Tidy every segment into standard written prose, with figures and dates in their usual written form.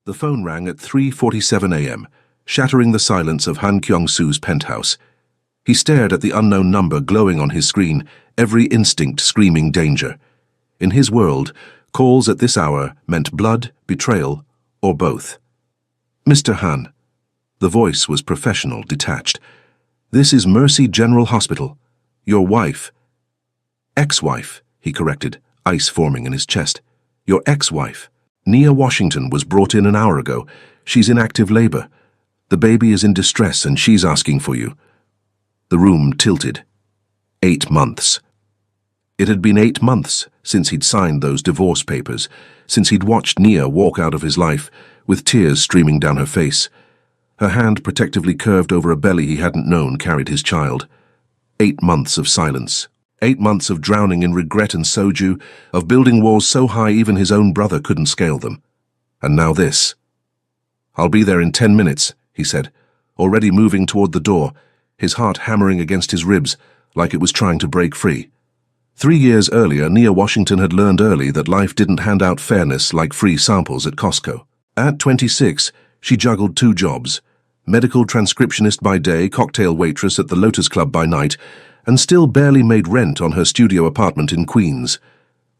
The phone rang at 3:47 a.m., shattering the silence of Han Kyung-soo's penthouse. He stared at the unknown number glowing on his screen, every instinct screaming danger. In his world, calls at this hour meant blood, betrayal, or both. "Mr. Han." The voice was professional, detached. "This is Mercy General Hospital. Your wife." "Ex-wife," he corrected, ice forming in his chest. "Your ex-wife. Nia Washington was brought in an hour ago. She's in active labor. The baby is in distress and she's asking for you." The room tilted. 8 months. It had been 8 months since he'd signed those divorce papers, since he'd watched Nia walk out of his life, with tears streaming down her face. Her hand protectively curved over a belly he hadn't known carried his child. 8 months of silence. 8 months of drowning in regret and soju, of building walls so high even his own brother couldn't scale them. And now this. "I'll be there in 10 minutes, he said, already moving toward the door, his heart hammering against his ribs like it was trying to break free. 3 years earlier, Nia Washington had learned early that life didn't hand out fairness like free samples at Costco. At 26, she juggled 2 jobs, medical transcriptionist by day, cocktail waitress at the Lotus Club by night, and still barely made rent on her studio apartment in Queens.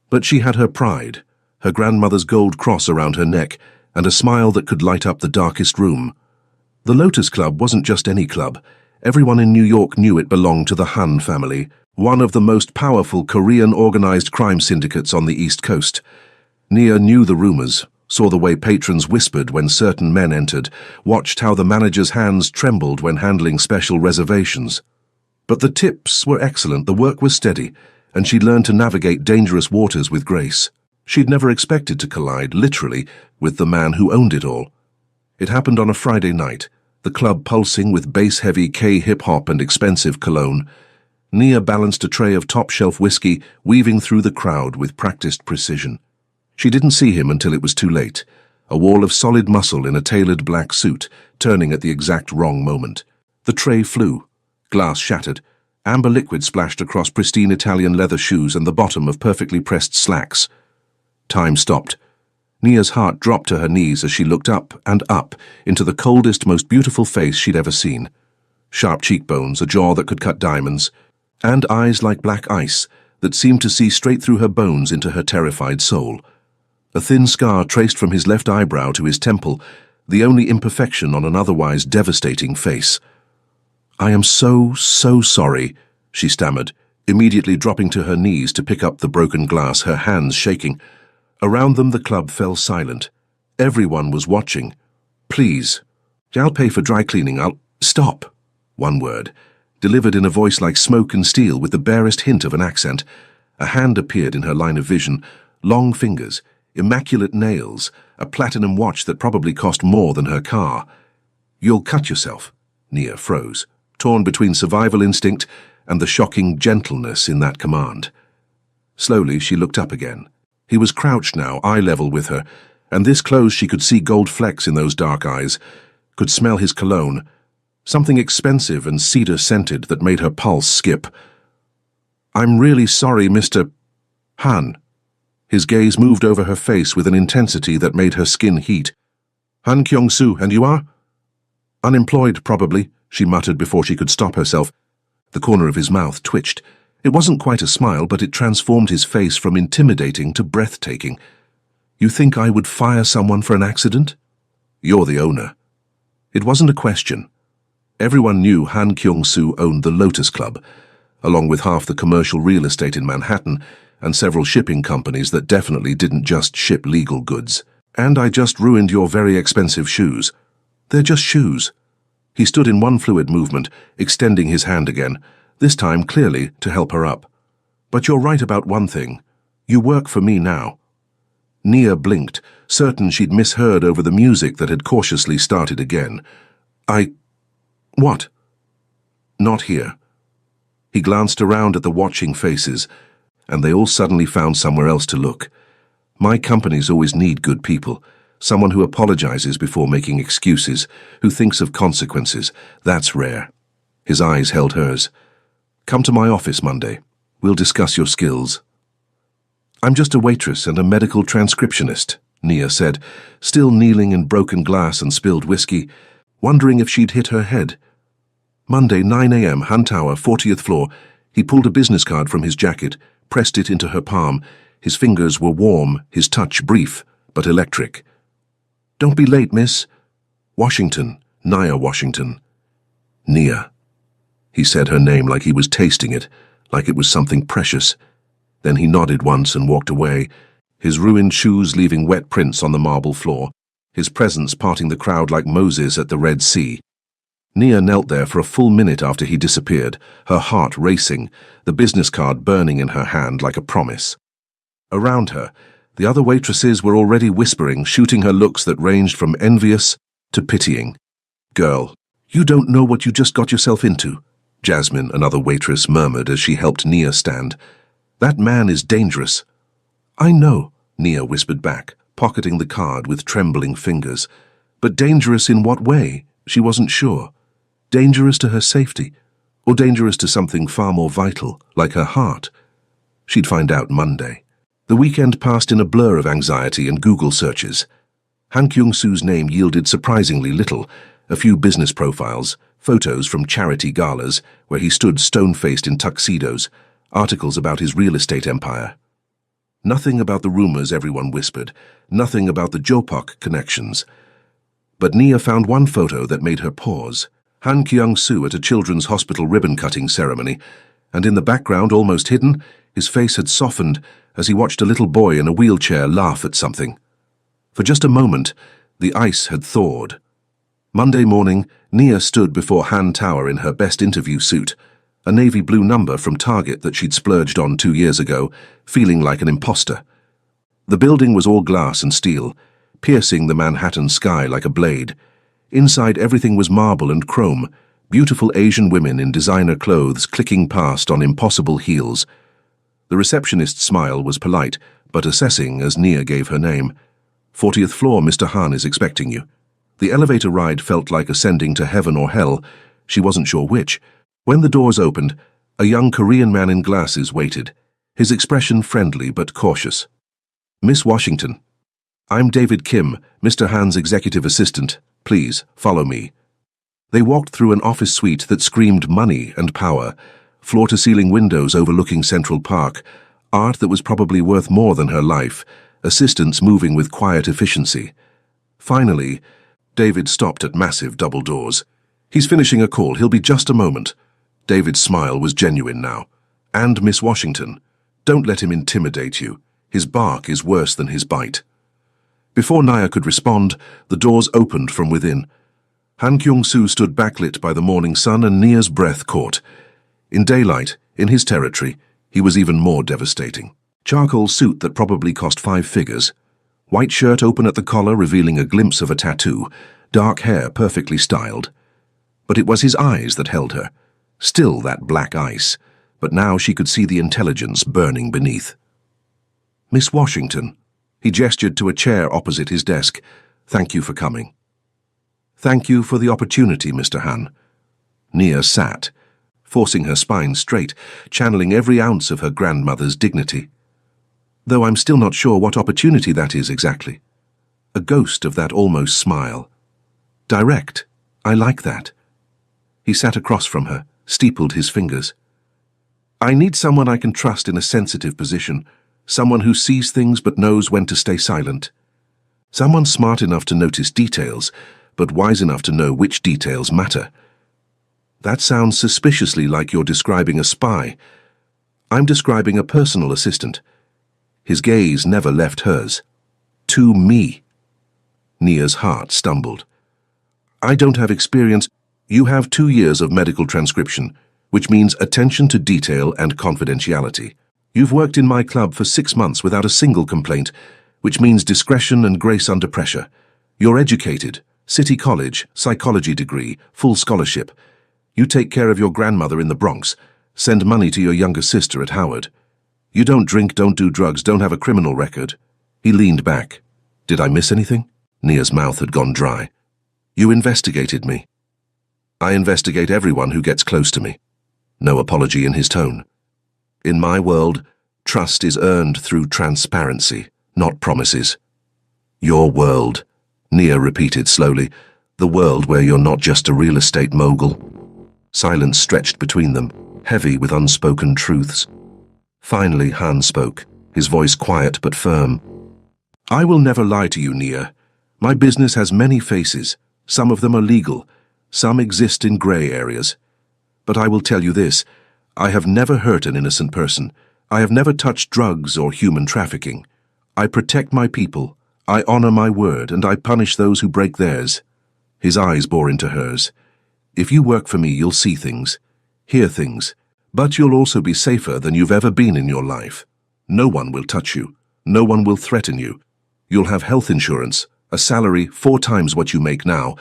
But she had her pride, her grandmother's gold cross around her neck, and a smile that could light up the darkest room. The Lotus Club wasn't just any club. Everyone in New York knew it belonged to the Han family, one of the most powerful Korean organized crime syndicates on the East Coast. Nia knew the rumors, saw the way patrons whispered when certain men entered, watched how the manager's hands trembled when handling special reservations. But the tips were excellent, the work was steady, and she'd learned to navigate dangerous waters with grace. She'd never expected to collide, literally, with the man who owned it all. It happened on a Friday night, the club pulsing with bass-heavy K-hip-hop and expensive cologne. Nia balanced a tray of top-shelf whiskey, weaving through the crowd with practiced precision. She didn't see him until it was too late, a wall of solid muscle in a tailored black suit, turning at the exact wrong moment. The tray flew. Glass shattered. Amber liquid splashed across pristine Italian leather shoes and the bottom of perfectly pressed slacks. Time stopped. Nia's heart dropped to her knees as she looked up and up into the coldest, most beautiful face she'd ever seen. Sharp cheekbones, a jaw that could cut diamonds, and eyes like black ice that seemed to see straight through her bones into her terrified soul. A thin scar traced from his left eyebrow to his temple, the only imperfection on an otherwise devastating face. "I am so sorry," she stammered, immediately dropping to her knees to pick up the broken glass, her hands shaking. Around them the club fell silent. Everyone was watching. "Please. I'll pay for dry cleaning. Stop." One word, delivered in a voice like smoke and steel with the barest hint of an accent. A hand appeared in her line of vision, long fingers, immaculate nails, a platinum watch that probably cost more than her car. "You'll cut yourself." Nia froze, torn between survival instinct and the shocking gentleness in that command. Slowly she looked up again. He was crouched now, eye level with her, and this close she could see gold flecks in those dark eyes, could smell his cologne, something expensive and cedar-scented that made her pulse skip. "I'm really sorry, Mr. Han." His gaze moved over her face with an intensity that made her skin heat. "Han Kyung-soo, and you are?" "Unemployed, probably," she muttered before she could stop herself. The corner of his mouth twitched. It wasn't quite a smile, but it transformed his face from intimidating to breathtaking. "You think I would fire someone for an accident? You're the owner." It wasn't a question. Everyone knew Han Kyung-soo owned the Lotus Club, along with half the commercial real estate in Manhattan and several shipping companies that definitely didn't just ship legal goods. "And I just ruined your very expensive shoes." "They're just shoes." He stood in one fluid movement, extending his hand again, this time clearly to help her up. "But you're right about one thing. You work for me now." Nia blinked, certain she'd misheard over the music that had cautiously started again. What?" "Not here." He glanced around at the watching faces, and they all suddenly found somewhere else to look. "My companies always need good people. Someone who apologizes before making excuses, who thinks of consequences. That's rare." His eyes held hers. "Come to my office Monday. We'll discuss your skills." "I'm just a waitress and a medical transcriptionist." Nia said, still kneeling in broken glass and spilled whiskey, wondering if she'd hit her head. Monday, 9 a.m., Han Tower, 40th floor. He pulled a business card from his jacket, pressed it into her palm. His fingers were warm, his touch brief, but electric. Don't be late, miss. Washington, Nia Washington. Nia. He said her name like he was tasting it, like it was something precious. Then he nodded once and walked away, his ruined shoes leaving wet prints on the marble floor, his presence parting the crowd like Moses at the Red Sea. Nia knelt there for a full minute after he disappeared, her heart racing, the business card burning in her hand like a promise. Around her, the other waitresses were already whispering, shooting her looks that ranged from envious to pitying. Girl, you don't know what you just got yourself into, Jasmine, another waitress, murmured as she helped Nia stand. That man is dangerous. I know, Nia whispered back, pocketing the card with trembling fingers. But dangerous in what way? She wasn't sure. Dangerous to her safety, or dangerous to something far more vital, like her heart? She'd find out Monday. The weekend passed in a blur of anxiety and Google searches. Han Kyung-soo's name yielded surprisingly little, a few business profiles, photos from charity galas where he stood stone-faced in tuxedos, articles about his real estate empire. Nothing about the rumors everyone whispered, nothing about the Jopok connections. But Nia found one photo that made her pause. Han Kyung-soo at a children's hospital ribbon-cutting ceremony, and in the background, almost hidden, his face had softened as he watched a little boy in a wheelchair laugh at something. For just a moment, the ice had thawed. Monday morning, Nia stood before Han Tower in her best interview suit, a navy blue number from Target that she'd splurged on 2 years ago, feeling like an imposter. The building was all glass and steel, piercing the Manhattan sky like a blade. Inside, everything was marble and chrome, beautiful Asian women in designer clothes clicking past on impossible heels. The receptionist's smile was polite, but assessing as Nia gave her name. 40th floor, Mr. Han is expecting you. The elevator ride felt like ascending to heaven or hell. She wasn't sure which. When the doors opened, a young Korean man in glasses waited, his expression friendly but cautious. Miss Washington. I'm David Kim, Mr. Han's executive assistant. Please, follow me. They walked through an office suite that screamed money and power, floor-to-ceiling windows overlooking Central Park, art that was probably worth more than her life, assistants moving with quiet efficiency. Finally, David stopped at massive double doors. He's finishing a call. He'll be just a moment. David's smile was genuine now. And Miss Washington, don't let him intimidate you. His bark is worse than his bite. Before Nia could respond, the doors opened from within. Han Kyung-soo stood backlit by the morning sun and Nia's breath caught. In daylight, in his territory, he was even more devastating. Charcoal suit that probably cost 5 figures. White shirt open at the collar revealing a glimpse of a tattoo, dark hair perfectly styled. But it was his eyes that held her. Still that black ice, but now she could see the intelligence burning beneath. Miss Washington. He gestured to a chair opposite his desk. Thank you for coming. Thank you for the opportunity, Mr. Han. Nia sat, forcing her spine straight, channeling every ounce of her grandmother's dignity. Though I'm still not sure what opportunity that is exactly. A ghost of that almost smile. Direct. I like that. He sat across from her, steepled his fingers. I need someone I can trust in a sensitive position, someone who sees things but knows when to stay silent. Someone smart enough to notice details, but wise enough to know which details matter. That sounds suspiciously like you're describing a spy. I'm describing a personal assistant. His gaze never left hers. To me. Nia's heart stumbled. I don't have experience. You have 2 years of medical transcription, which means attention to detail and confidentiality. You've worked in my club for 6 months without a single complaint, which means discretion and grace under pressure. You're educated, City College, psychology degree, full scholarship. You take care of your grandmother in the Bronx, send money to your younger sister at Howard. You don't drink, don't do drugs, don't have a criminal record. He leaned back. Did I miss anything? Nia's mouth had gone dry. You investigated me. I investigate everyone who gets close to me. No apology in his tone. In my world, trust is earned through transparency, not promises. Your world, Nia repeated slowly. The world where you're not just a real estate mogul. Silence stretched between them, heavy with unspoken truths. Finally, Han spoke, his voice quiet but firm. I will never lie to you, Nia. My business has many faces. Some of them are legal. Some exist in grey areas. But I will tell you this. I have never hurt an innocent person. I have never touched drugs or human trafficking. I protect my people. I honor my word, and I punish those who break theirs. His eyes bore into hers. If you work for me, you'll see things, hear things, but you'll also be safer than you've ever been in your life. No one will touch you. No one will threaten you. You'll have health insurance, a salary 4 times what you make now,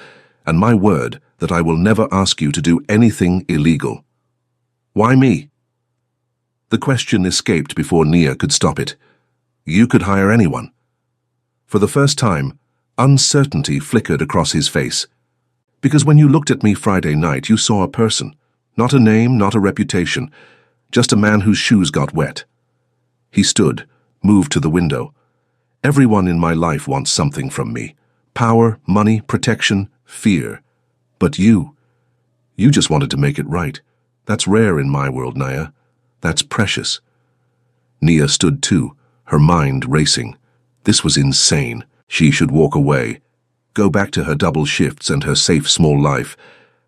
and my word that I will never ask you to do anything illegal. Why me? The question escaped before Nia could stop it. You could hire anyone. For the first time, uncertainty flickered across his face. Because when you looked at me Friday night, you saw a person. Not a name, not a reputation. Just a man whose shoes got wet. He stood, moved to the window. Everyone in my life wants something from me. Power, money, protection, fear. But you just wanted to make it right. That's rare in my world, Nia. That's precious. Nia stood too, her mind racing. This was insane. She should walk away. Go back to her double shifts and her safe small life.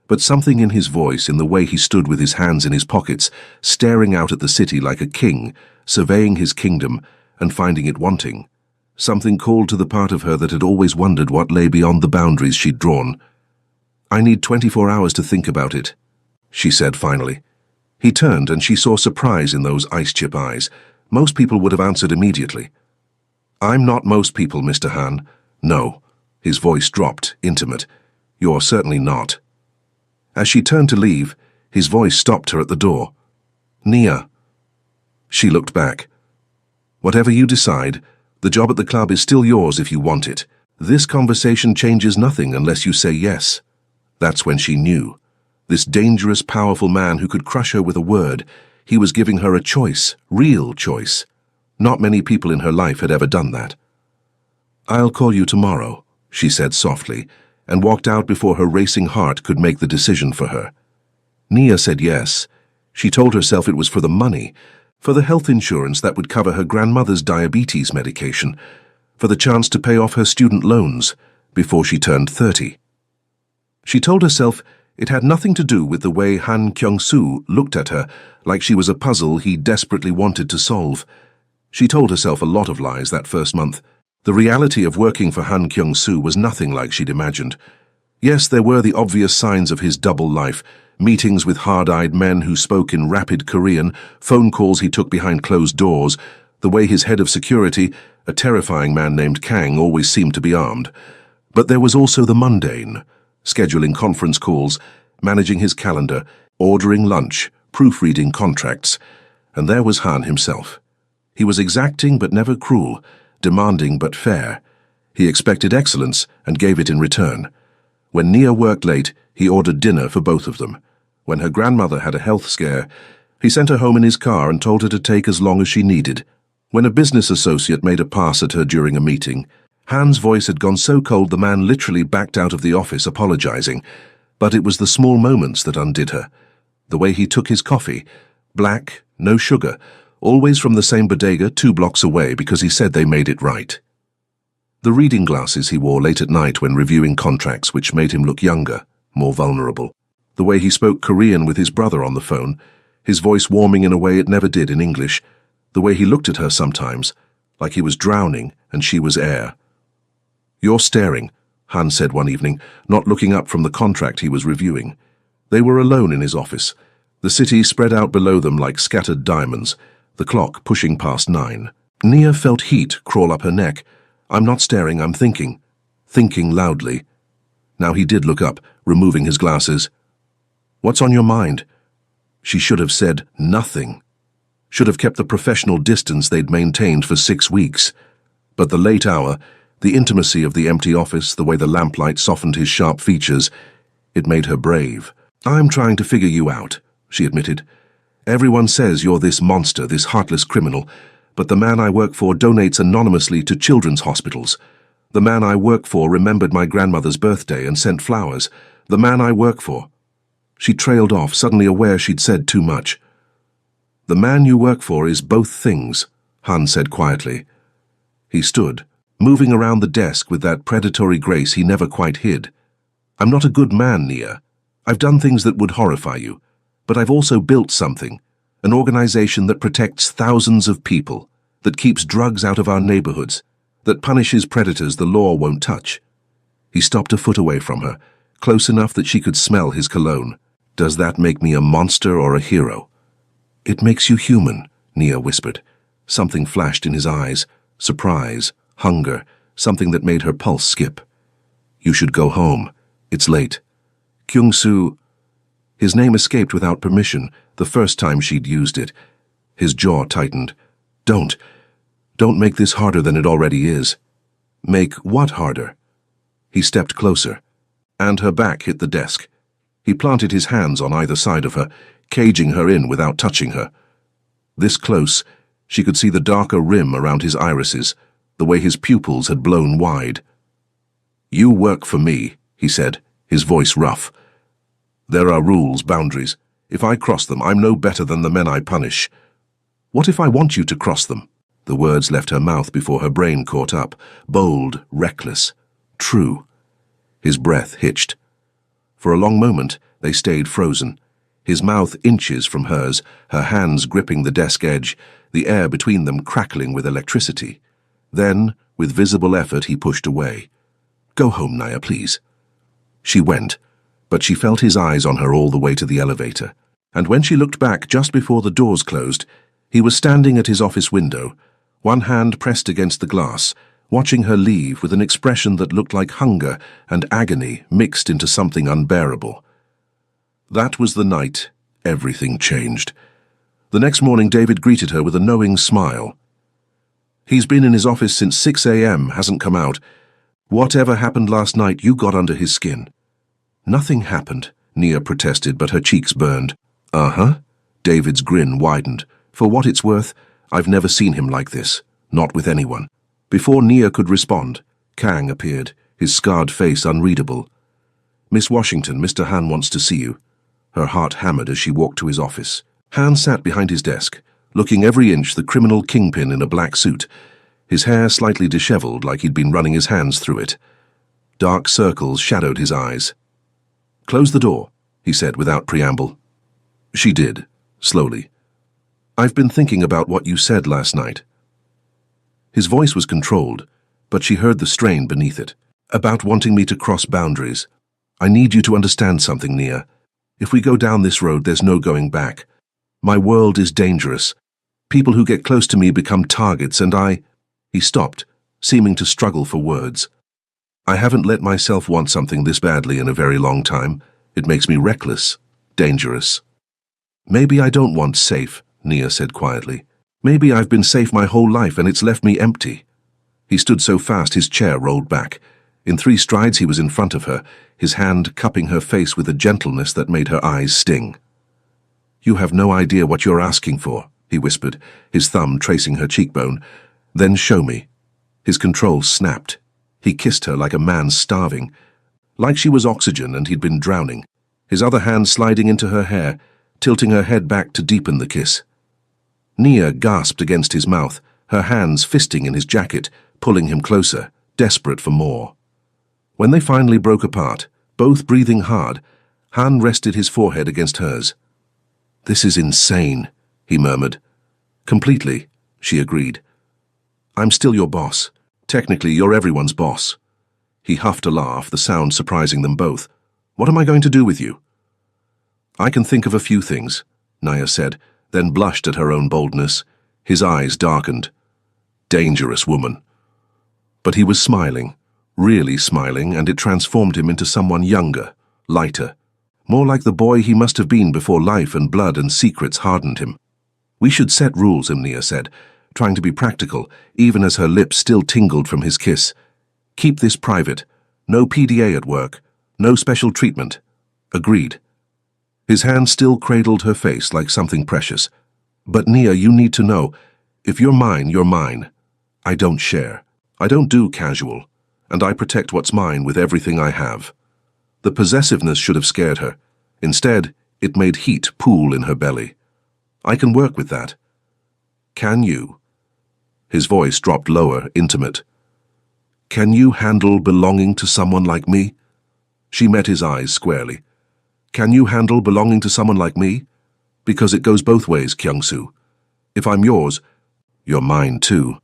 But something in his voice, in the way he stood with his hands in his pockets, staring out at the city like a king, surveying his kingdom and finding it wanting. Something called to the part of her that had always wondered what lay beyond the boundaries she'd drawn. I need 24 hours to think about it, she said finally. He turned and she saw surprise in those ice-chip eyes. Most people would have answered immediately. I'm not most people, Mr. Han. No. His voice dropped, intimate. You're certainly not. As she turned to leave, his voice stopped her at the door. Nia. She looked back. Whatever you decide, the job at the club is still yours if you want it. This conversation changes nothing unless you say yes. That's when she knew. This dangerous, powerful man who could crush her with a word, he was giving her a choice, real choice. Not many people in her life had ever done that. I'll call you tomorrow, she said softly, and walked out before her racing heart could make the decision for her. Nia said yes. She told herself it was for the money, for the health insurance that would cover her grandmother's diabetes medication, for the chance to pay off her student loans before she turned 30. She told herself it had nothing to do with the way Han Kyung-soo looked at her like she was a puzzle he desperately wanted to solve. She told herself a lot of lies that first month. The reality of working for Han Kyung-soo was nothing like she'd imagined. Yes, there were the obvious signs of his double life, meetings with hard-eyed men who spoke in rapid Korean, phone calls he took behind closed doors, the way his head of security, a terrifying man named Kang, always seemed to be armed. But there was also the mundane, scheduling conference calls, managing his calendar, ordering lunch, proofreading contracts. And there was Han himself. He was exacting but never cruel, demanding but fair. He expected excellence and gave it in return. When Nia worked late, he ordered dinner for both of them. When her grandmother had a health scare, he sent her home in his car and told her to take as long as she needed. When a business associate made a pass at her during a meeting, Han's voice had gone so cold the man literally backed out of the office apologizing. But it was the small moments that undid her. The way he took his coffee, black, no sugar, always from the same bodega 2 blocks away because he said they made it right. The reading glasses he wore late at night when reviewing contracts which made him look younger, more vulnerable. The way he spoke Korean with his brother on the phone, his voice warming in a way it never did in English. The way he looked at her sometimes, like he was drowning and she was air. You're staring, Han said one evening, not looking up from the contract he was reviewing. They were alone in his office, the city spread out below them like scattered diamonds, the clock pushing past 9. Nia felt heat crawl up her neck. I'm not staring, I'm thinking. Thinking loudly. Now he did look up, removing his glasses. What's on your mind? She should have said nothing. Should have kept the professional distance they'd maintained for 6 weeks. But the late hour, the intimacy of the empty office, the way the lamplight softened his sharp features, it made her brave. I'm trying to figure you out, she admitted. Everyone says you're this monster, this heartless criminal, but the man I work for donates anonymously to children's hospitals. The man I work for remembered my grandmother's birthday and sent flowers. The man I work for. She trailed off, suddenly aware she'd said too much. The man you work for is both things, Han said quietly. He stood, moving around the desk with that predatory grace he never quite hid. I'm not a good man, Nia. I've done things that would horrify you, but I've also built something, an organization that protects thousands of people, that keeps drugs out of our neighborhoods, that punishes predators the law won't touch. He stopped a foot away from her, close enough that she could smell his cologne. Does that make me a monster or a hero? It makes you human, Nia whispered. Something flashed in his eyes, surprise, hunger, something that made her pulse skip. You should go home. It's late. Kyung-soo... His name escaped without permission, the first time she'd used it. His jaw tightened. Don't make this harder than it already is. Make what harder? He stepped closer, and her back hit the desk. He planted his hands on either side of her, caging her in without touching her. This close, she could see the darker rim around his irises, the way his pupils had blown wide. You work for me, he said, his voice rough. There are rules, boundaries. If I cross them, I'm no better than the men I punish. What if I want you to cross them? The words left her mouth before her brain caught up. Bold, reckless, true. His breath hitched. For a long moment, they stayed frozen. His mouth inches from hers, her hands gripping the desk edge, the air between them crackling with electricity. Then, with visible effort, he pushed away. Go home, Nia, please. She went, but she felt his eyes on her all the way to the elevator. And when she looked back just before the doors closed, he was standing at his office window, one hand pressed against the glass, watching her leave with an expression that looked like hunger and agony mixed into something unbearable. That was the night everything changed. The next morning, David greeted her with a knowing smile. He's been in his office since 6 a.m., hasn't come out. Whatever happened last night, you got under his skin. Nothing happened, Nia protested, but her cheeks burned. Uh-huh. David's grin widened. For what it's worth, I've never seen him like this, not with anyone. Before Nia could respond, Kang appeared, his scarred face unreadable. Miss Washington, Mr. Han wants to see you. Her heart hammered as she walked to his office. Han sat behind his desk, looking every inch the criminal kingpin in a black suit, his hair slightly disheveled like he'd been running his hands through it. Dark circles shadowed his eyes. Close the door, he said without preamble. She did, slowly. I've been thinking about what you said last night. His voice was controlled, but she heard the strain beneath it. About wanting me to cross boundaries. I need you to understand something, Nia. If we go down this road, there's no going back. My world is dangerous. People who get close to me become targets, and He stopped, seeming to struggle for words. I haven't let myself want something this badly in a very long time. It makes me reckless, dangerous. Maybe I don't want safe, Nia said quietly. Maybe I've been safe my whole life and it's left me empty. He stood so fast his chair rolled back. In 3 strides he was in front of her, his hand cupping her face with a gentleness that made her eyes sting. You have no idea what you're asking for, he whispered, his thumb tracing her cheekbone. Then show me. His control snapped. He kissed her like a man starving, like she was oxygen and he'd been drowning, his other hand sliding into her hair, tilting her head back to deepen the kiss. Nia gasped against his mouth, her hands fisting in his jacket, pulling him closer, desperate for more. When they finally broke apart, both breathing hard, Han rested his forehead against hers. This is insane, he murmured. Completely, she agreed. I'm still your boss. Technically, you're everyone's boss. He huffed a laugh, the sound surprising them both. What am I going to do with you? I can think of a few things, Nia said, then blushed at her own boldness. His eyes darkened. Dangerous woman. But he was smiling, really smiling, and it transformed him into someone younger, lighter, more like the boy he must have been before life and blood and secrets hardened him. We should set rules, Nia said, trying to be practical, even as her lips still tingled from his kiss. Keep this private. No PDA at work. No special treatment. Agreed. His hand still cradled her face like something precious. But Nia, you need to know, if you're mine, you're mine. I don't share. I don't do casual. and I protect what's mine with everything I have. The possessiveness should have scared her. Instead, it made heat pool in her belly. I can work with that. Can you? His voice dropped lower, intimate. Can you handle belonging to someone like me? She met his eyes squarely. Can you handle belonging to someone like me? Because it goes both ways, Kyung-soo. If I'm yours, you're mine too.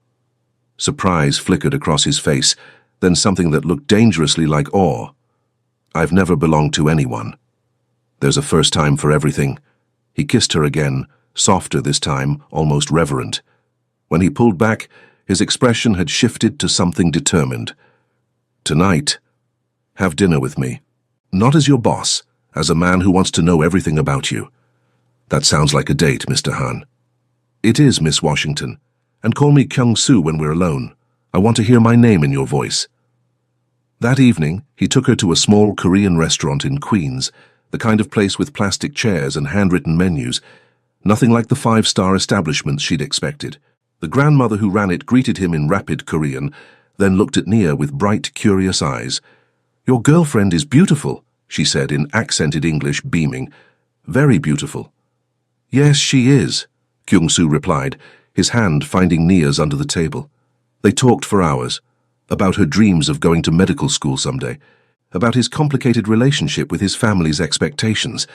Surprise flickered across his face, then something that looked dangerously like awe. I've never belonged to anyone. There's a first time for everything. He kissed her again, softer this time, almost reverent. When he pulled back, his expression had shifted to something determined. Tonight, have dinner with me. Not as your boss, as a man who wants to know everything about you. That sounds like a date, Mr. Han. It is, Miss Washington. And call me Kyung-soo when we're alone. I want to hear my name in your voice. That evening, he took her to a small Korean restaurant in Queens, the kind of place with plastic chairs and handwritten menus. Nothing like the five-star establishments she'd expected. The grandmother who ran it greeted him in rapid Korean, then looked at Nia with bright, curious eyes. Your girlfriend is beautiful, she said in accented English, beaming. Very beautiful. Yes, she is, Kyung-soo replied, his hand finding Nia's under the table. They talked for hours, about her dreams of going to medical school someday, about his complicated relationship with his family's expectations,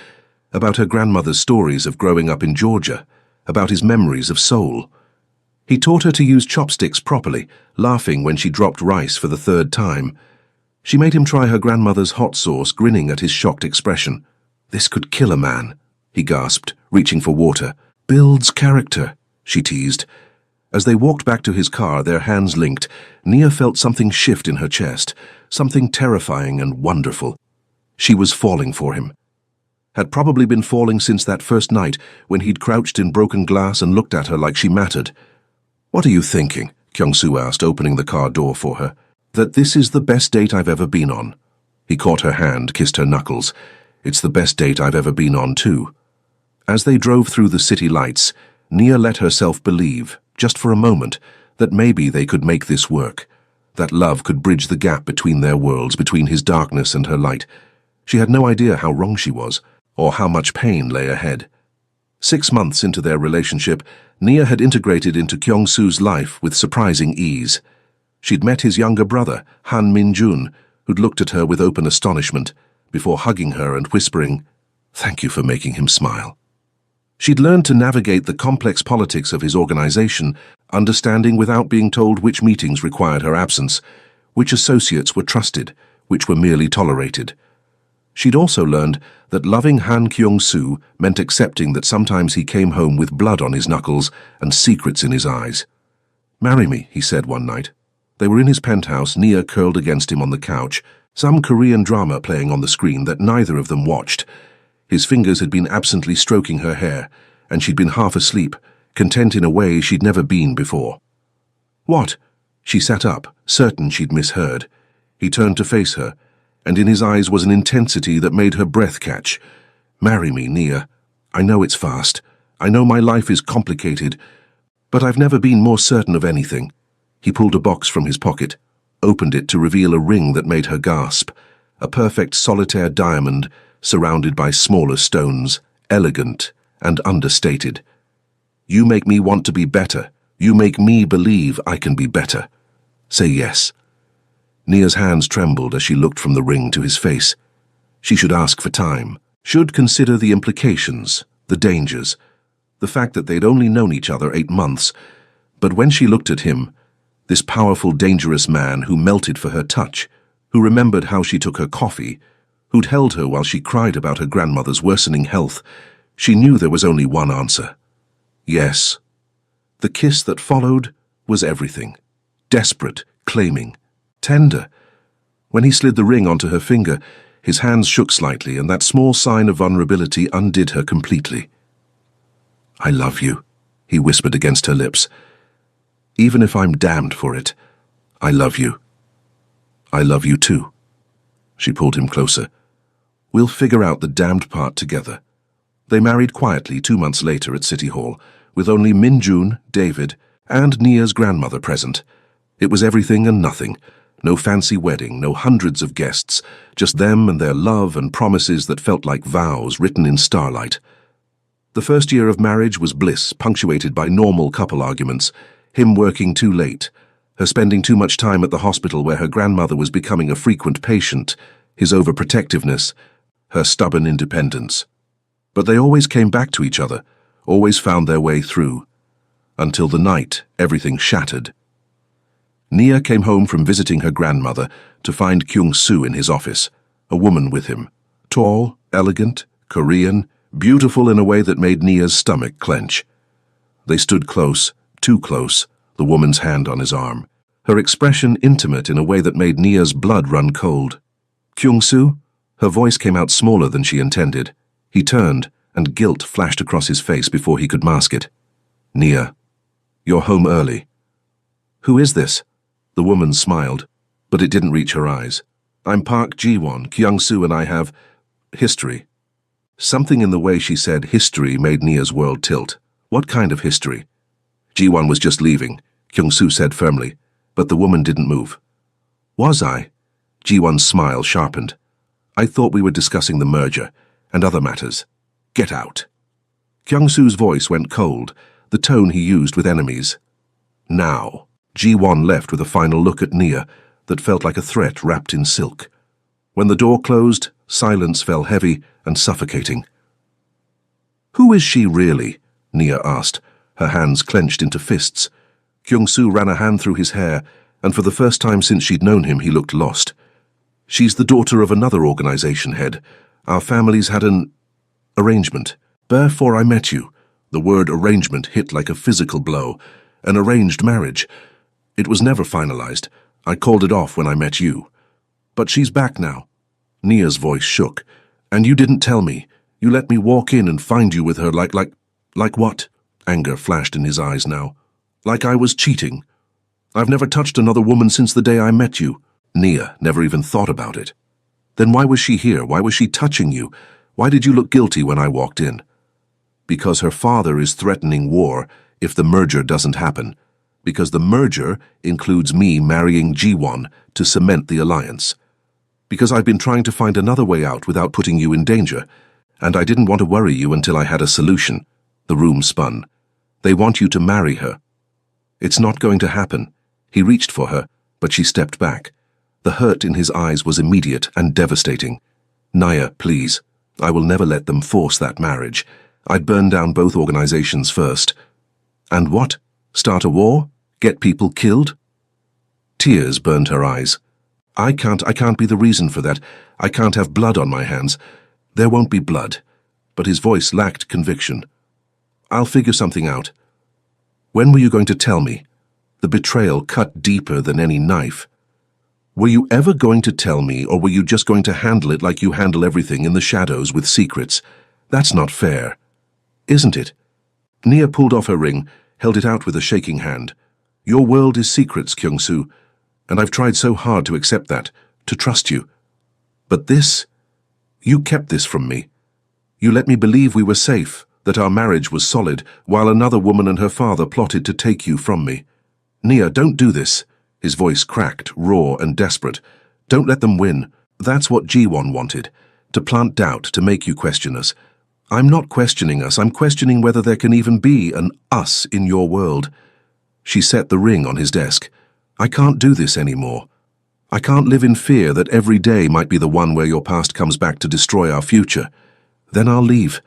about her grandmother's stories of growing up in Georgia, about his memories of Seoul. He taught her to use chopsticks properly, laughing when she dropped rice for the third time. She made him try her grandmother's hot sauce, grinning at his shocked expression. This could kill a man, he gasped, reaching for water. Builds character, she teased. As they walked back to his car, their hands linked, Nia felt something shift in her chest, something terrifying and wonderful. She was falling for him. Had probably been falling since that first night when he'd crouched in broken glass and looked at her like she mattered. What are you thinking? Kyung-soo asked, opening the car door for her. That this is the best date I've ever been on. He caught her hand, kissed her knuckles. It's the best date I've ever been on, too. As they drove through the city lights, Nia let herself believe, just for a moment, that maybe they could make this work, that love could bridge the gap between their worlds, between his darkness and her light. She had no idea how wrong she was, or how much pain lay ahead. 6 months into their relationship, Nia had integrated into Kyung-soo's life with surprising ease. She'd met his younger brother, Han Min-jun, who'd looked at her with open astonishment, before hugging her and whispering, "Thank you for making him smile." She'd learned to navigate the complex politics of his organization, understanding without being told which meetings required her absence, which associates were trusted, which were merely tolerated. She'd also learned that loving Han Kyung-soo meant accepting that sometimes he came home with blood on his knuckles and secrets in his eyes. "Marry me," he said one night. They were in his penthouse, Nia curled against him on the couch, some Korean drama playing on the screen that neither of them watched. His fingers had been absently stroking her hair, and she'd been half asleep, content in a way she'd never been before. "What?" She sat up, certain she'd misheard. He turned to face her, and in his eyes was an intensity that made her breath catch. "Marry me, Nia. I know it's fast. I know my life is complicated, but I've never been more certain of anything." He pulled a box from his pocket, opened it to reveal a ring that made her gasp, a perfect solitaire diamond surrounded by smaller stones, elegant and understated. "You make me want to be better. You make me believe I can be better. Say yes." Nia's hands trembled as she looked from the ring to his face. She should ask for time, should consider the implications, the dangers, the fact that they'd only known each other 8 months. But when she looked at him, this powerful, dangerous man who melted for her touch, who remembered how she took her coffee, who'd held her while she cried about her grandmother's worsening health, she knew there was only one answer. Yes. The kiss that followed was everything. Desperate, claiming, tender. When he slid the ring onto her finger, his hands shook slightly, and that small sign of vulnerability undid her completely. "I love you," he whispered against her lips. "Even if I'm damned for it, I love you. I love you too." She pulled him closer. "We'll figure out the damned part together." They married quietly 2 months later at City Hall, with only Min-jun, David, and Nia's grandmother present. It was everything and nothing, No fancy wedding, no hundreds of guests, just them and their love and promises that felt like vows written in starlight. The first year of marriage was bliss, punctuated by normal couple arguments, him working too late, her spending too much time at the hospital where her grandmother was becoming a frequent patient, his overprotectiveness, her stubborn independence. But they always came back to each other, always found their way through. Until the night, everything shattered. Nia came home from visiting her grandmother to find Kyung-soo in his office, a woman with him. Tall, elegant, Korean, beautiful in a way that made Nia's stomach clench. They stood close, too close, the woman's hand on his arm, her expression intimate in a way that made Nia's blood run cold. Kyung-soo? Her voice came out smaller than she intended. He turned, and guilt flashed across his face before he could mask it. Nia, you're home early. Who is this? The woman smiled, but it didn't reach her eyes. I'm Park Ji-won. Kyung-soo and I have history. Something in the way she said history made Nia's world tilt. What kind of history? Ji-won was just leaving, Kyung-soo said firmly, but the woman didn't move. Was I? Ji-won's smile sharpened. I thought we were discussing the merger and other matters. Get out. Kyung-soo's voice went cold, the tone he used with enemies. Now. Ji-won left with a final look at Nia that felt like a threat wrapped in silk. When the door closed, silence fell heavy and suffocating. Who is she really? Nia asked, her hands clenched into fists. Kyung-soo ran a hand through his hair, and for the first time since she'd known him, he looked lost. She's the daughter of another organization head. Our families had an arrangement. Before I met you, the word arrangement hit like a physical blow. An arranged marriage. It was never finalized. I called it off when I met you. But she's back now. Nia's voice shook. And you didn't tell me. You let me walk in and find you with her like what? Anger flashed in his eyes now. Like I was cheating. I've never touched another woman since the day I met you. Nia never even thought about it. Then why was she here? Why was she touching you? Why did you look guilty when I walked in? Because her father is threatening war if the merger doesn't happen. Because the merger includes me marrying Ji-won to cement the alliance. Because I've been trying to find another way out without putting you in danger, and I didn't want to worry you until I had a solution. The room spun. They want you to marry her. It's not going to happen. He reached for her, but she stepped back. The hurt in his eyes was immediate and devastating. Nia, please. I will never let them force that marriage. I'd burn down both organizations first. And what? Start a war? Get people killed? Tears burned her eyes. I can't be the reason for that. I can't have blood on my hands. There won't be blood. But his voice lacked conviction. I'll figure something out. When were you going to tell me? The betrayal cut deeper than any knife. Were you ever going to tell me, or were you just going to handle it like you handle everything in the shadows with secrets? That's not fair. Isn't it? Nia pulled off her ring, held it out with a shaking hand. Your world is secrets, Kyung-soo, and I've tried so hard to accept that, to trust you. But this, you kept this from me. You let me believe we were safe, that our marriage was solid, while another woman and her father plotted to take you from me. Nia, don't do this. His voice cracked, raw and desperate. Don't let them win. That's what Ji-won wanted, to plant doubt, to make you question us. I'm not questioning us, I'm questioning whether there can even be an us in your world. She set the ring on his desk. I can't do this anymore. I can't live in fear that every day might be the one where your past comes back to destroy our future. Then I'll leave.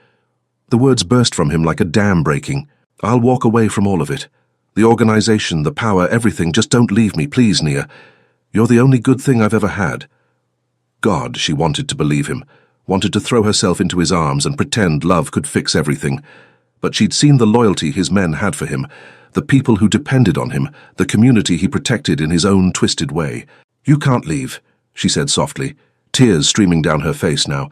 The words burst from him like a dam breaking. I'll walk away from all of it. The organization, the power, everything. Just don't leave me, please, Nia. You're the only good thing I've ever had. God, she wanted to believe him, wanted to throw herself into his arms and pretend love could fix everything. But she'd seen the loyalty his men had for him, the people who depended on him, the community he protected in his own twisted way. You can't leave, she said softly, tears streaming down her face now.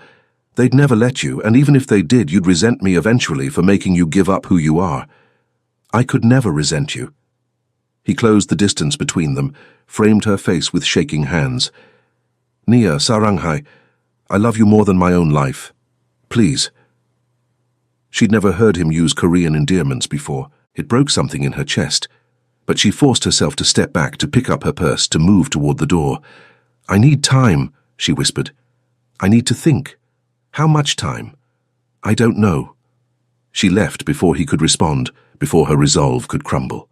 They'd never let you, and even if they did, you'd resent me eventually for making you give up who you are. I could never resent you. He closed the distance between them, framed her face with shaking hands. Nia, Saranghai, I love you more than my own life. Please. She'd never heard him use Korean endearments before. It broke something in her chest. But she forced herself to step back, to pick up her purse, to move toward the door. "I need time," she whispered. "I need to think. How much time? I don't know." She left before he could respond, before her resolve could crumble.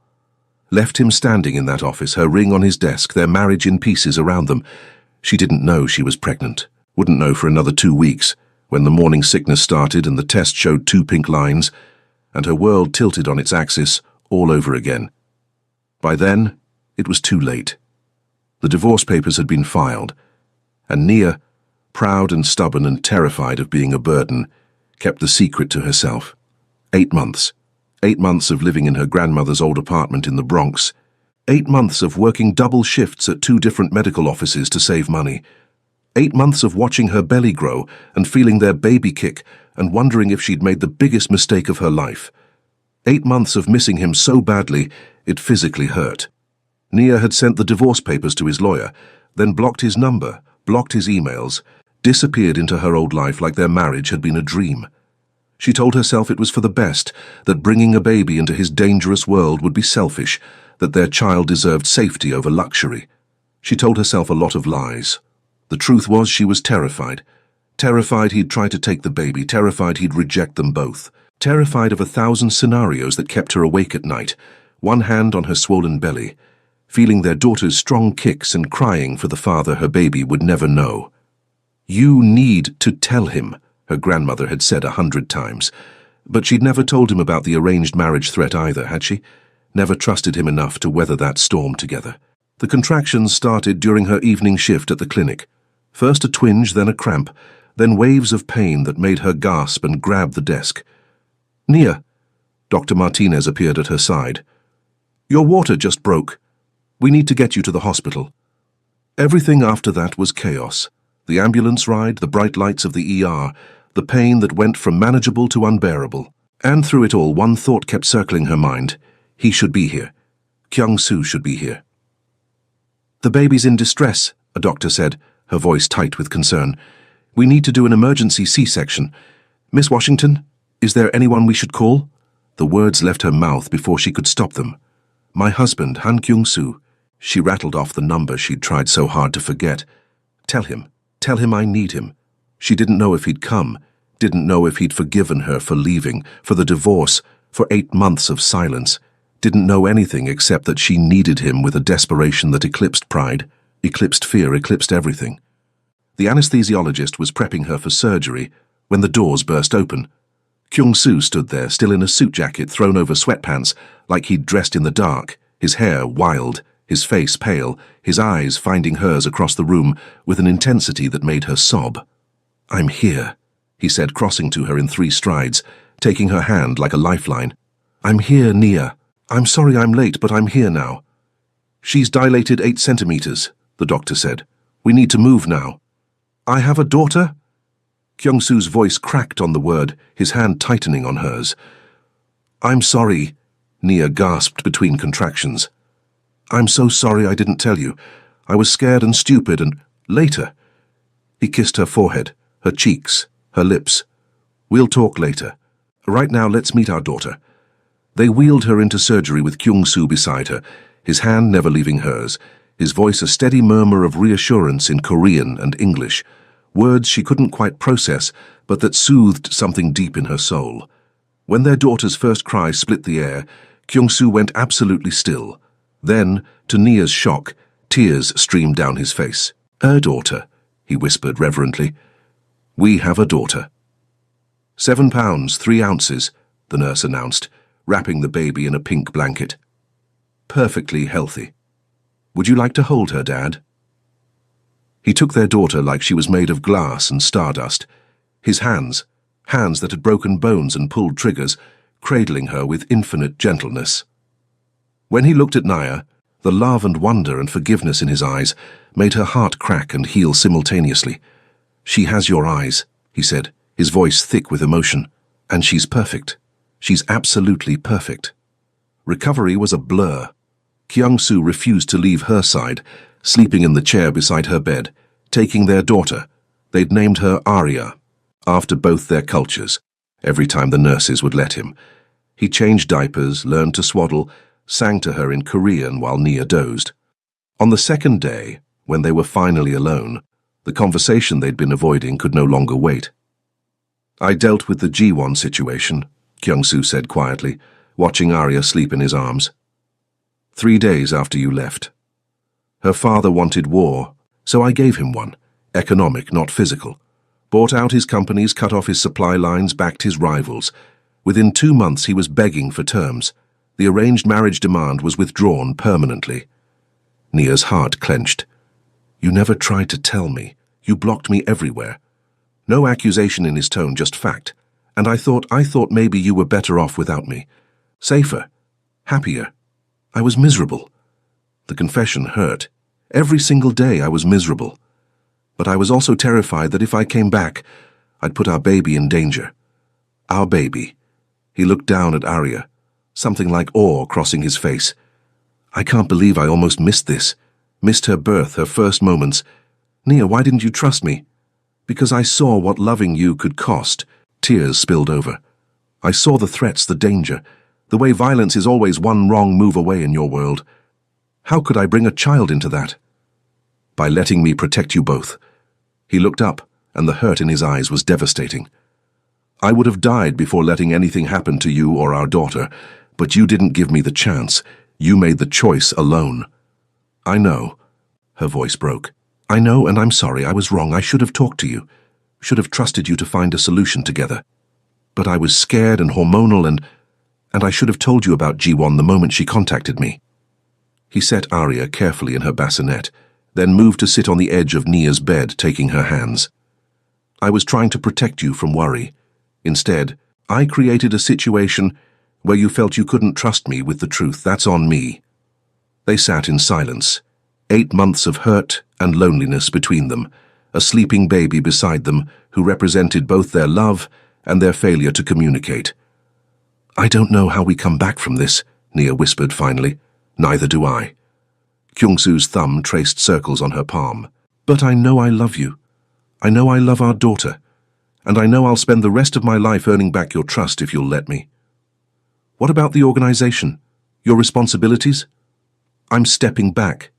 Left him standing in that office, her ring on his desk, their marriage in pieces around them. She didn't know she was pregnant. Wouldn't know for another 2 weeks, when the morning sickness started and the test showed 2 pink lines, and her world tilted on its axis all over again. By then, it was too late. The divorce papers had been filed, and Nia, proud and stubborn and terrified of being a burden, kept the secret to herself. 8 months. 8 months of living in her grandmother's old apartment in the Bronx. 8 months of working double shifts at 2 different medical offices to save money. 8 months of watching her belly grow and feeling their baby kick and wondering if she'd made the biggest mistake of her life. 8 months of missing him so badly it physically hurt. Nia had sent the divorce papers to his lawyer, then blocked his number, blocked his emails, disappeared into her old life like their marriage had been a dream. She told herself it was for the best, that bringing a baby into his dangerous world would be selfish, that their child deserved safety over luxury. She told herself a lot of lies. The truth was she was terrified. Terrified he'd try to take the baby, terrified he'd reject them both. Terrified of 1,000 scenarios that kept her awake at night, one hand on her swollen belly, feeling their daughter's strong kicks and crying for the father her baby would never know. "You need to tell him," her grandmother had said 100 times. But she'd never told him about the arranged marriage threat either, had she? Never trusted him enough to weather that storm together. The contractions started during her evening shift at the clinic. First a twinge, then a cramp, then waves of pain that made her gasp and grab the desk. "Nia," Dr. Martinez appeared at her side. "Your water just broke. We need to get you to the hospital." Everything after that was chaos. The ambulance ride, the bright lights of the ER, the pain that went from manageable to unbearable. And through it all, one thought kept circling her mind. He should be here. Kyung-soo should be here. "The baby's in distress," a doctor said, her voice tight with concern. "We need to do an emergency C-section. Miss Washington, is there anyone we should call?" The words left her mouth before she could stop them. "My husband, Han Kyung-soo." She rattled off the number she'd tried so hard to forget. Tell him I need him." She didn't know if he'd come, didn't know if he'd forgiven her for leaving, for the divorce, for 8 months of silence. Didn't know anything except that she needed him with a desperation that eclipsed pride, eclipsed fear, eclipsed everything. The anesthesiologist was prepping her for surgery when the doors burst open. Kyung-soo stood there, still in a suit jacket thrown over sweatpants, like he'd dressed in the dark, his hair wild, his face pale, his eyes finding hers across the room with an intensity that made her sob. "I'm here," he said, crossing to her in 3 strides, taking her hand like a lifeline. "I'm here, Nia. I'm sorry I'm late, but I'm here now." "She's dilated 8 centimeters, the doctor said. "We need to move now." "I have a daughter?" Kyung-soo's voice cracked on the word, his hand tightening on hers. "I'm sorry," Nia gasped between contractions. "I'm so sorry I didn't tell you. I was scared and stupid and later." He kissed her forehead, her cheeks, her lips. "We'll talk later. Right now, let's meet our daughter." They wheeled her into surgery with Kyung-soo beside her, his hand never leaving hers, his voice a steady murmur of reassurance in Korean and English, words she couldn't quite process, but that soothed something deep in her soul. When their daughter's first cry split the air, Kyung-soo went absolutely still. Then, to Nia's shock, tears streamed down his face. "A daughter," he whispered reverently. "We have a daughter." 7 pounds, 3 ounces, the nurse announced, wrapping the baby in a pink blanket. "Perfectly healthy. Would you like to hold her, Dad?" He took their daughter like she was made of glass and stardust. His hands that had broken bones and pulled triggers, cradling her with infinite gentleness. When he looked at Nia, the love and wonder and forgiveness in his eyes made her heart crack and heal simultaneously. "She has your eyes," he said, his voice thick with emotion. "And she's perfect. She's absolutely perfect." Recovery was a blur. Kyung-soo refused to leave her side, sleeping in the chair beside her bed, taking their daughter. They'd named her Arya, after both their cultures, every time the nurses would let him. He changed diapers, learned to swaddle, sang to her in Korean while Nia dozed. On the second day, when they were finally alone, the conversation they'd been avoiding could no longer wait. "I dealt with the Ji-won situation," Kyung-soo said quietly, watching Arya sleep in his arms. 3 days after you left. Her father wanted war, so I gave him one, economic, not physical. Bought out his companies, cut off his supply lines, backed his rivals. Within 2 months he was begging for terms. The arranged marriage demand was withdrawn permanently. Nia's heart clenched. "You never tried to tell me. You blocked me everywhere." No accusation in his tone, just fact. "And I thought maybe you were better off without me. Safer. Happier. I was miserable." The confession hurt. Every single day I was miserable. But I was also terrified that if I came back, I'd put our baby in danger. Our baby. He looked down at Arya, something like awe crossing his face. "I can't believe I almost missed this. Missed her birth, her first moments. Nia, why didn't you trust me?" "Because I saw what loving you could cost." Tears spilled over. "I saw the threats, the danger, the way violence is always one wrong move away in your world. How could I bring a child into that?" "By letting me protect you both." He looked up, and the hurt in his eyes was devastating. "I would have died before letting anything happen to you or our daughter, but you didn't give me the chance. You made the choice alone." "I know." Her voice broke. "I know, and I'm sorry. I was wrong. I should have talked to you. Should have trusted you to find a solution together. But I was scared and hormonal, and I should have told you about Ji-won the moment she contacted me." He set Arya carefully in her bassinet, then moved to sit on the edge of Nia's bed, taking her hands. "I was trying to protect you from worry. Instead, I created a situation where you felt you couldn't trust me with the truth. That's on me." They sat in silence, 8 months of hurt and loneliness between them, a sleeping baby beside them who represented both their love and their failure to communicate. "I don't know how we come back from this," Nia whispered finally. "Neither do I." Kyung-soo's thumb traced circles on her palm. "But I know I love you. I know I love our daughter. And I know I'll spend the rest of my life earning back your trust if you'll let me." "What about the organization? Your responsibilities?" "I'm stepping back."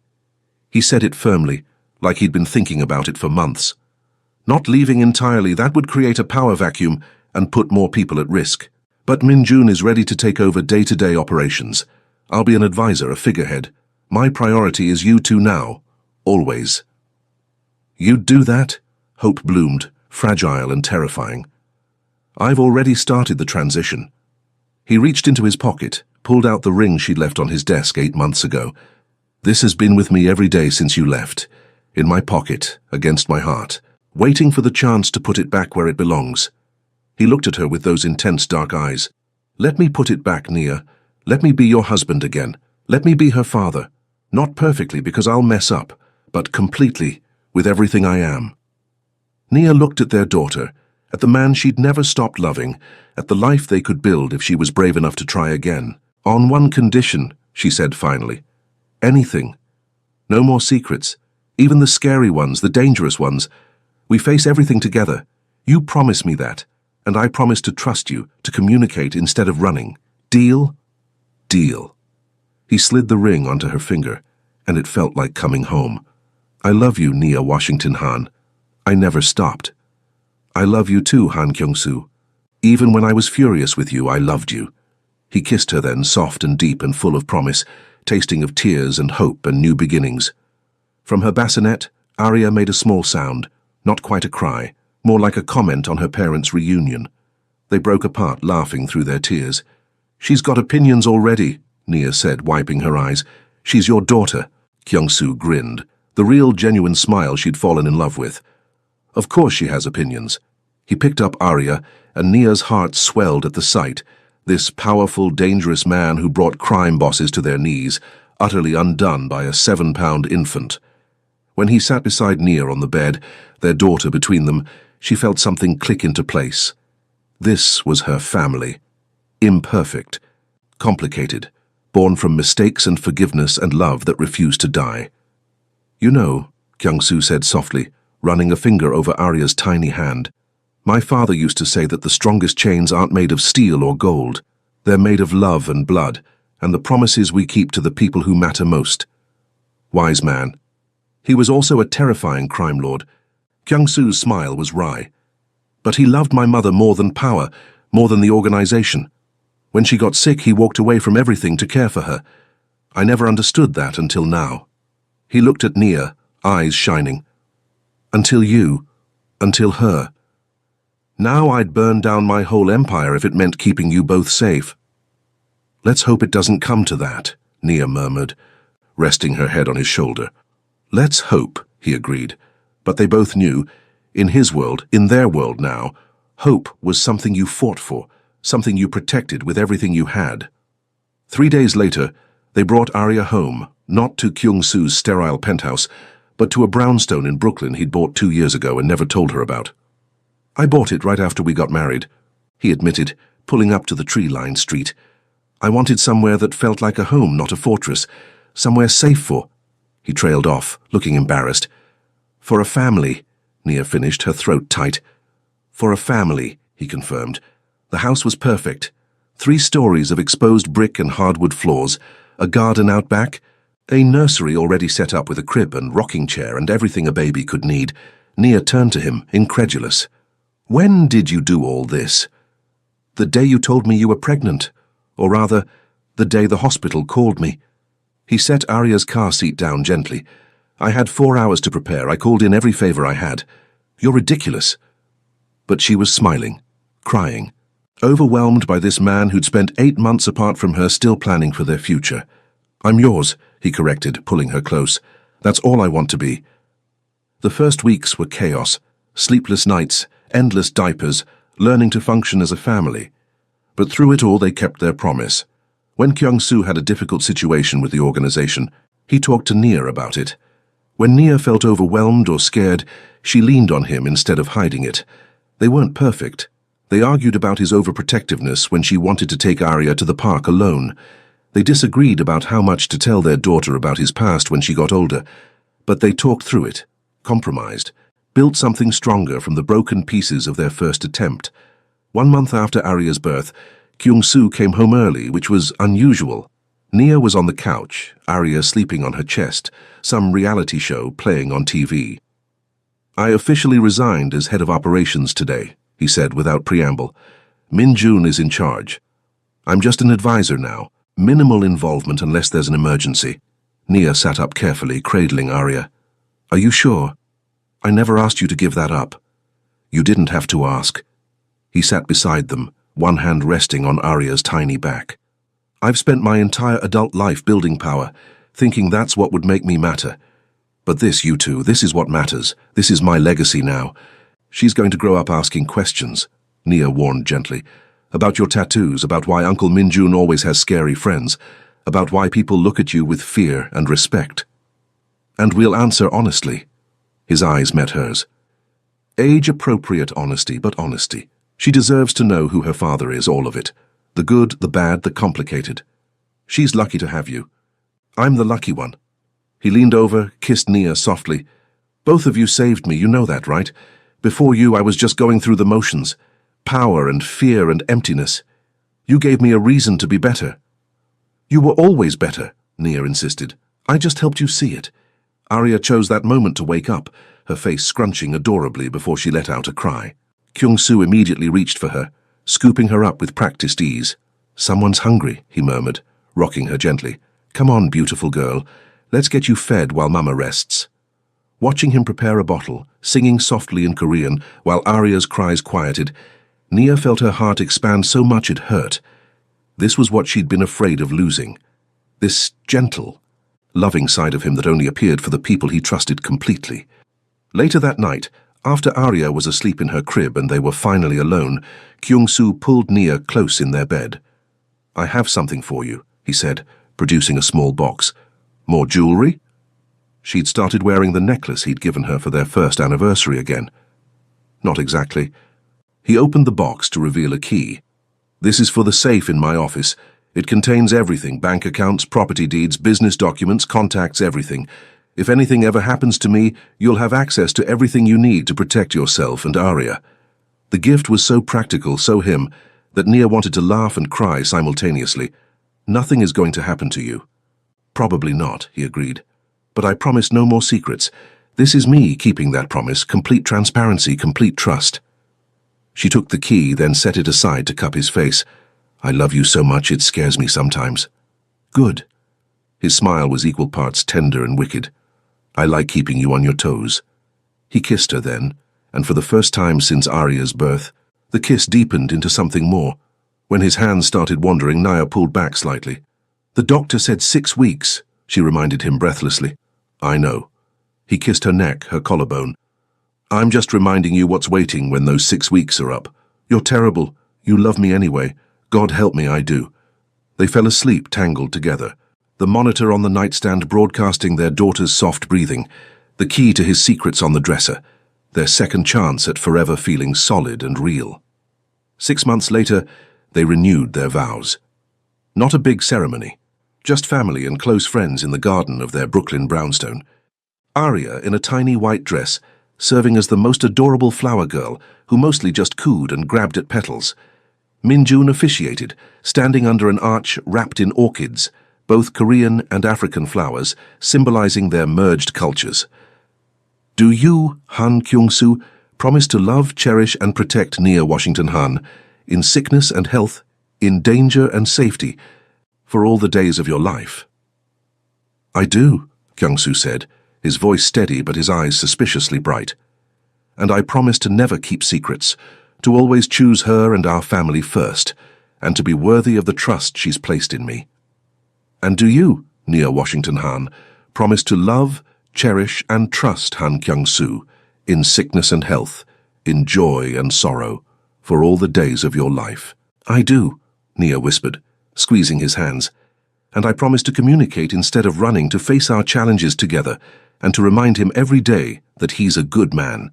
He said it firmly, like he'd been thinking about it for months. "Not leaving entirely, that would create a power vacuum and put more people at risk. But Min-jun is ready to take over day-to-day operations. I'll be an advisor, a figurehead. My priority is you two now. Always." "You'd do that?" Hope bloomed, fragile and terrifying. "I've already started the transition." He reached into his pocket, pulled out the ring she'd left on his desk 8 months ago. "This has been with me every day since you left. In my pocket, against my heart, waiting for the chance to put it back where it belongs." He looked at her with those intense dark eyes. "Let me put it back, Nia. Let me be your husband again. Let me be her father. Not perfectly, because I'll mess up, but completely, with everything I am." Nia looked at their daughter, at the man she'd never stopped loving, at the life they could build if she was brave enough to try again. "On one condition," she said finally. "Anything. No more secrets. Even the scary ones, the dangerous ones. We face everything together. You promise me that, and I promise to trust you, to communicate instead of running. Deal?" "Deal." He slid the ring onto her finger, and it felt like coming home. "I love you, Nia Washington Han. I never stopped. I love you too, Han Kyung-soo. Even when I was furious with you, I loved you." He kissed her then, soft and deep and full of promise, tasting of tears and hope and new beginnings. From her bassinet, Arya made a small sound, not quite a cry, more like a comment on her parents' reunion. They broke apart, laughing through their tears. "She's got opinions already," Nia said, wiping her eyes. "She's your daughter." Kyung-soo grinned, the real genuine smile she'd fallen in love with. "Of course she has opinions." He picked up Arya, and Nia's heart swelled at the sight. This powerful, dangerous man who brought crime bosses to their knees, utterly undone by a 7-pound infant. When he sat beside Nia on the bed, their daughter between them, she felt something click into place. This was her family. Imperfect, complicated, born from mistakes and forgiveness and love that refused to die. "You know," Kyung-soo said softly, running a finger over Arya's tiny hand, "my father used to say that the strongest chains aren't made of steel or gold. They're made of love and blood, and the promises we keep to the people who matter most. Wise man. He was also a terrifying crime lord. Kyung-soo's smile was wry. But he loved my mother more than power, more than the organization. When she got sick, he walked away from everything to care for her. I never understood that until now. He looked at Nia, eyes shining. Until her. Now I'd burn down my whole empire if it meant keeping you both safe. Let's hope it doesn't come to that, Nia murmured, resting her head on his shoulder. Let's hope, he agreed. But they both knew, in his world, in their world now, hope was something you fought for, something you protected with everything you had. 3 days later, they brought Arya home, not to Kyung-soo's sterile penthouse, but to a brownstone in Brooklyn he'd bought 2 years ago and never told her about. I bought it right after we got married, he admitted, pulling up to the tree-lined street. I wanted somewhere that felt like a home, not a fortress, somewhere safe for... He trailed off, looking embarrassed. For a family, Nia finished, her throat tight. For a family, he confirmed. The house was perfect. 3 stories of exposed brick and hardwood floors, a garden out back, a nursery already set up with a crib and rocking chair and everything a baby could need. Nia turned to him, incredulous. When did you do all this? The day you told me you were pregnant. Or rather, the day the hospital called me. He set Arya's car seat down gently. I had 4 hours to prepare. I called in every favor I had. You're ridiculous. But she was smiling, crying, overwhelmed by this man who'd spent 8 months apart from her still planning for their future. I'm yours, he corrected, pulling her close. That's all I want to be. The first weeks were chaos, sleepless nights, endless diapers, learning to function as a family. But through it all they kept their promise. When Kyung-soo had a difficult situation with the organization, he talked to Nia about it. When Nia felt overwhelmed or scared, she leaned on him instead of hiding it. They weren't perfect. They argued about his overprotectiveness when she wanted to take Arya to the park alone. They disagreed about how much to tell their daughter about his past when she got older. But they talked through it, compromised, built something stronger from the broken pieces of their first attempt. 1 month after Arya's birth, Kyung-soo came home early, which was unusual. Nia was on the couch, Arya sleeping on her chest, some reality show playing on TV. I officially resigned as head of operations today, he said without preamble. Min-jun is in charge. I'm just an advisor now, minimal involvement unless there's an emergency. Nia sat up carefully, cradling Arya. Are you sure? I never asked you to give that up. You didn't have to ask. He sat beside them, one hand resting on Arya's tiny back. I've spent my entire adult life building power, thinking that's what would make me matter. But this, you two, this is what matters. This is my legacy now. She's going to grow up asking questions, Nia warned gently. About your tattoos, about why Uncle Min-jun always has scary friends, about why people look at you with fear and respect. And we'll answer honestly. His eyes met hers. Age-appropriate honesty, but honesty. She deserves to know who her father is, all of it. The good, the bad, the complicated. She's lucky to have you. I'm the lucky one. He leaned over, kissed Nia softly. Both of you saved me, you know that, right? Before you, I was just going through the motions. Power and fear and emptiness. You gave me a reason to be better. You were always better, Nia insisted. I just helped you see it. Arya chose that moment to wake up, her face scrunching adorably before she let out a cry. Kyung-soo immediately reached for her, scooping her up with practiced ease. Someone's hungry, he murmured, rocking her gently. Come on, beautiful girl. Let's get you fed while Mama rests. Watching him prepare a bottle, singing softly in Korean while Arya's cries quieted, Nia felt her heart expand so much it hurt. This was what she'd been afraid of losing. This gentle, loving side of him that only appeared for the people he trusted completely. Later that night, after Arya was asleep in her crib and they were finally alone, Kyung-soo pulled Nia close in their bed. I have something for you, he said, producing a small box. More jewelry? She'd started wearing the necklace he'd given her for their first anniversary again. Not exactly. He opened the box to reveal a key. This is for the safe in my office. It contains everything, bank accounts, property deeds, business documents, contacts, everything. If anything ever happens to me, you'll have access to everything you need to protect yourself and Arya. The gift was so practical, so him, that Nia wanted to laugh and cry simultaneously. Nothing is going to happen to you. Probably not, he agreed. But I promise no more secrets. This is me keeping that promise, complete transparency, complete trust. She took the key, then set it aside to cup his face. I love you so much it scares me sometimes. Good. His smile was equal parts tender and wicked. I like keeping you on your toes. He kissed her then, and for the first time since Arya's birth, the kiss deepened into something more. When his hands started wandering, Nia pulled back slightly. The doctor said 6 weeks, she reminded him breathlessly. I know. He kissed her neck, her collarbone. I'm just reminding you what's waiting when those 6 weeks are up. You're terrible. You love me anyway. God help me, I do. They fell asleep, tangled together. The monitor on the nightstand broadcasting their daughter's soft breathing, the key to his secrets on the dresser, their second chance at forever feeling solid and real. 6 months later, they renewed their vows. Not a big ceremony, just family and close friends in the garden of their Brooklyn brownstone. Arya in a tiny white dress, serving as the most adorable flower girl who mostly just cooed and grabbed at petals. Minjun officiated, standing under an arch wrapped in orchids, both Korean and African flowers, symbolizing their merged cultures. Do you, Han Kyung-soo, promise to love, cherish, and protect Nia Washington Han, in sickness and health, in danger and safety, for all the days of your life? I do, Kyung-soo said, his voice steady but his eyes suspiciously bright. And I promise to never keep secrets, to always choose her and our family first, and to be worthy of the trust she's placed in me. And do you, Nia Washington Han, promise to love, cherish, and trust Han Kyung-soo, in sickness and health, in joy and sorrow, for all the days of your life? I do, Nia whispered, squeezing his hands. And I promise to communicate instead of running, to face our challenges together, and to remind him every day that he's a good man.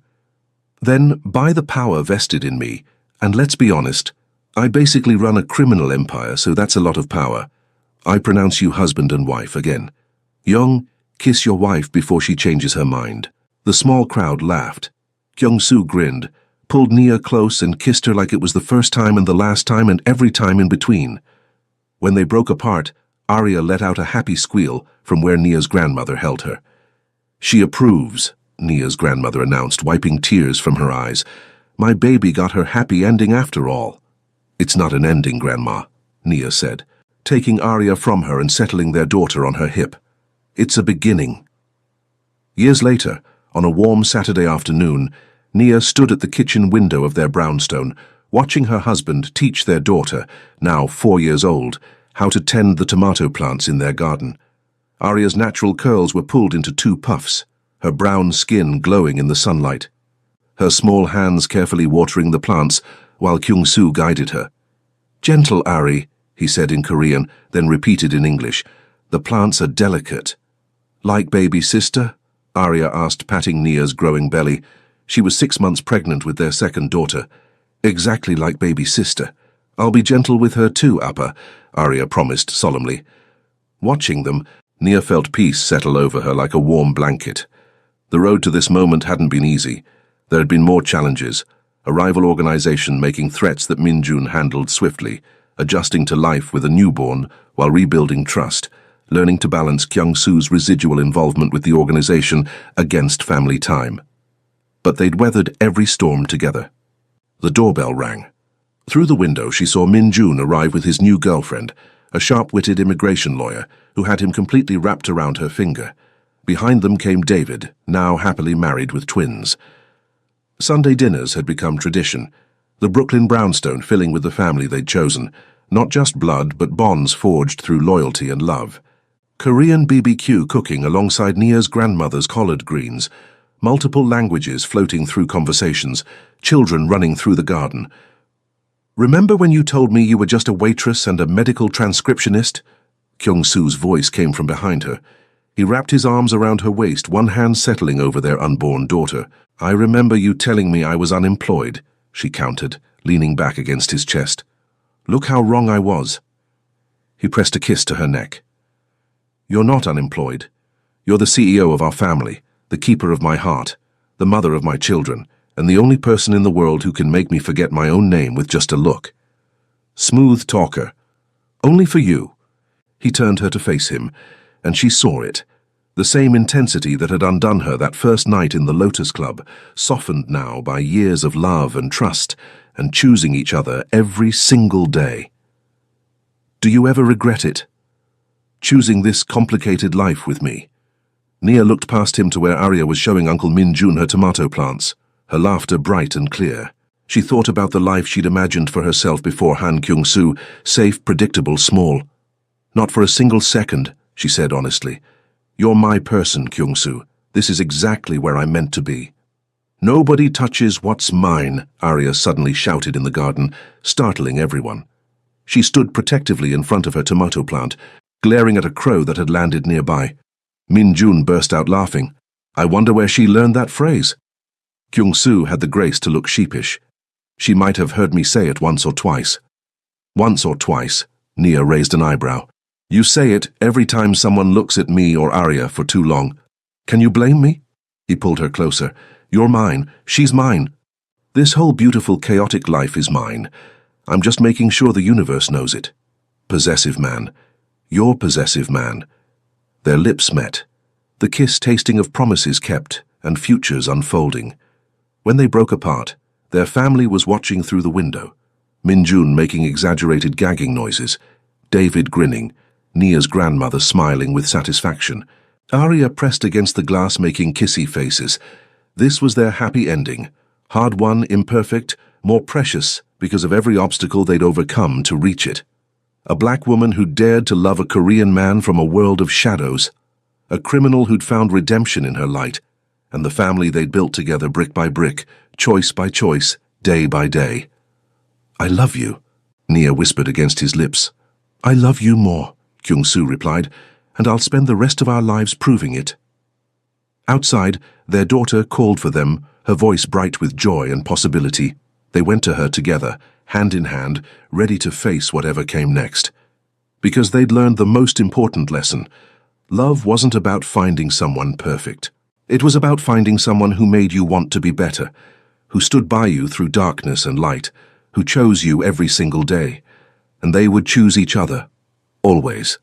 Then, by the power vested in me, and let's be honest, I basically run a criminal empire, so that's a lot of power, I pronounce you husband and wife again. Young, kiss your wife before she changes her mind. The small crowd laughed. Kyung-soo grinned, pulled Nia close and kissed her like it was the first time and the last time and every time in between. When they broke apart, Arya let out a happy squeal from where Nia's grandmother held her. She approves, Nia's grandmother announced, wiping tears from her eyes. My baby got her happy ending after all. It's not an ending, Grandma, Nia said, taking Arya from her and settling their daughter on her hip. It's a beginning. Years later, on a warm Saturday afternoon, Nia stood at the kitchen window of their brownstone, watching her husband teach their daughter, now 4 years old, how to tend the tomato plants in their garden. Arya's natural curls were pulled into 2 puffs, her brown skin glowing in the sunlight. Her small hands carefully watering the plants while Kyung-soo guided her. Gentle, Ari, he said in Korean, then repeated in English. The plants are delicate. Like baby sister? Arya asked, patting Nia's growing belly. She was 6 months pregnant with their second daughter. Exactly like baby sister. I'll be gentle with her too, Appa, Arya promised solemnly. Watching them, Nia felt peace settle over her like a warm blanket. The road to this moment hadn't been easy. There had been more challenges, a rival organization making threats that Minjun handled swiftly, adjusting to life with a newborn while rebuilding trust, learning to balance Kyung-soo's residual involvement with the organization against family time. But they'd weathered every storm together. The doorbell rang. Through the window, she saw Minjun arrive with his new girlfriend, a sharp-witted immigration lawyer who had him completely wrapped around her finger. Behind them came David, now happily married with twins. Sunday dinners had become tradition, the Brooklyn brownstone filling with the family they'd chosen, not just blood but bonds forged through loyalty and love. Korean BBQ cooking alongside Nia's grandmother's collard greens, multiple languages floating through conversations, children running through the garden. Remember when you told me you were just a waitress and a medical transcriptionist? Kyung-soo's voice came from behind her. He wrapped his arms around her waist, one hand settling over their unborn daughter. I remember you telling me I was unemployed, she countered, leaning back against his chest. Look how wrong I was. He pressed a kiss to her neck. You're not unemployed. You're the CEO of our family, the keeper of my heart, the mother of my children, and the only person in the world who can make me forget my own name with just a look. Smooth talker. Only for you. He turned her to face him, and she saw it. The same intensity that had undone her that first night in the Lotus Club, softened now by years of love and trust, and choosing each other every single day. Do you ever regret it? Choosing this complicated life with me? Nia looked past him to where Arya was showing Uncle Min-jun her tomato plants, her laughter bright and clear. She thought about the life she'd imagined for herself before Han Kyung-soo, safe, predictable, small. Not for a single second, she said honestly. You're my person, Kyung-soo. This is exactly where I'm meant to be. Nobody touches what's mine, Arya suddenly shouted in the garden, startling everyone. She stood protectively in front of her tomato plant, glaring at a crow that had landed nearby. Min-jun burst out laughing. I wonder where she learned that phrase. Kyung-soo had the grace to look sheepish. She might have heard me say it once or twice. Once or twice, Nia raised an eyebrow. You say it every time someone looks at me or Arya for too long. Can you blame me? He pulled her closer. You're mine. She's mine. This whole beautiful, chaotic life is mine. I'm just making sure the universe knows it. Possessive man. You're possessive man. Their lips met, the kiss tasting of promises kept and futures unfolding. When they broke apart, their family was watching through the window. Min-jun making exaggerated gagging noises, David grinning, Nia's grandmother smiling with satisfaction. Arya pressed against the glass making kissy faces. This was their happy ending. Hard-won, imperfect, more precious because of every obstacle they'd overcome to reach it. A black woman who dared to love a Korean man from a world of shadows. A criminal who'd found redemption in her light. And the family they'd built together brick by brick, choice by choice, day by day. I love you, Nia whispered against his lips. I love you more, Kyung-soo replied, and I'll spend the rest of our lives proving it. Outside, their daughter called for them, her voice bright with joy and possibility. They went to her together, hand in hand, ready to face whatever came next. Because they'd learned the most important lesson. Love wasn't about finding someone perfect. It was about finding someone who made you want to be better, who stood by you through darkness and light, who chose you every single day. And they would choose each other, always.